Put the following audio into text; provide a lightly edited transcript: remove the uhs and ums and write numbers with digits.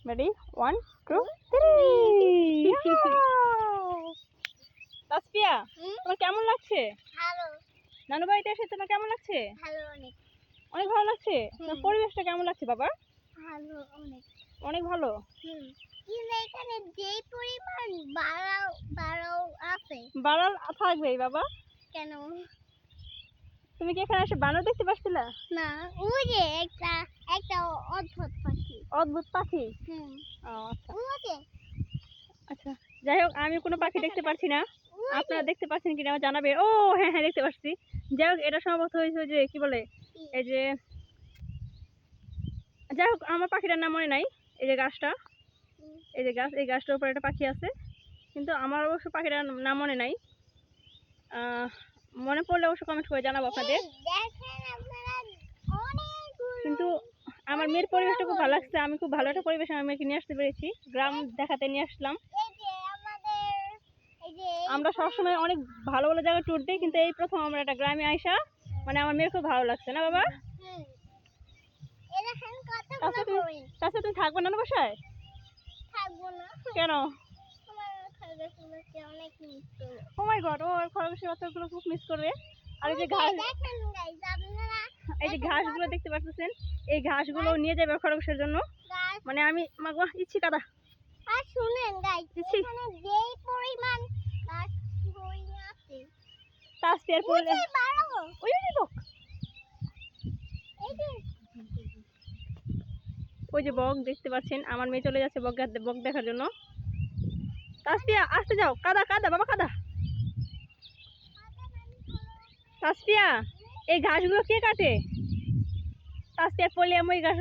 Ready? 1, 2, 3. Tasfia, তোমার কেমন লাগছে? ভালো। নানু বাড়িতে এসে তোমার কেমন লাগছে? ভালো অনেক। অনেক ভালো লাগছে? তোমার পরিবেশটা কেমন লাগছে বাবা? ভালো অনেক। অনেক ভালো। কিন্তু এখানে যেই পরিমাণ বাড়াও আছে। বাড়াল থাকবেই বাবা। কেন? তুমি কি এখানে এসে বানর দেখতে পাচ্ছিলা? না, ওই যে একটা অদ্ভুত পাখি। অদ্ভুত পাখি? ও আচ্ছা। আচ্ছা, যাই হোক আমি কোনো পাখি দেখতে পাচ্ছি না। আপনারা দেখতে পাচ্ছেন কিনা আমার জানাবে। ও হ্যাঁ হ্যাঁ দেখতে পাচ্ছি। যাই হোক এটা সম্ভবত হয়েছে যে কি বলে এই যে, যাই হোক আমার পাখিটার নাম মনে নাই। এই যে গাছটা, এই যে গাছ, এই গাছটার উপর একটা পাখি আছে, কিন্তু আমার অবশ্য পাখিটার নাম মনে নাই। মনে পড়লে অবশ্য কমেন্ট করে জানাবো আপনাদের। কিন্তু আমার মেয়ের পরিবেশটা খুব ভালো লাগছে। আমি খুব ভালো একটা পরিবেশ আমার মেয়েকে নিয়ে আসতে পেরেছি। গ্রাম দেখাতে নিয়ে আসলাম। আমরা সবসময় অনেক ভালো ভালো জায়গায় ট্যুর দিই, কিন্তু এই প্রথম আমরা একটা গ্রামে আইসা মানে আমার মেয়ের খুব ভালো লাগছে না বাবা? তাছাড়া তুমি থাকবে না বাসায়? থাকবো না। কেন? অনেক মিস করবো। ও মাই গড, ও খরগোশের বাচ্চাগুলো খুব মিস করবে। আর এই যে ঘাস, এই যে ঘাসগুলো দেখতে পাচ্ছেন, এই ঘাসগুলো নিয়ে যাবে খরগোশের জন্য। মানে আমি মাগো ইচ্ছি কাদা। আর শুনেন গাইস, এখানে যেই পরিমাণ গাছ হয়ে আছে। তাসফিয়ার পড়লে ওই যে বক, ওই যে বক দেখতে পাচ্ছেন। আমার মেয়ে চলে যাচ্ছে বক দেখার জন্য। তাসফিয়া আসতে যাও, কাদা কাদা বাবা কাদা। তাসফিয়া এই ঘাসগুলো কে কাটে? তাসফিয়ার পড়লে আমি ওই ঘাস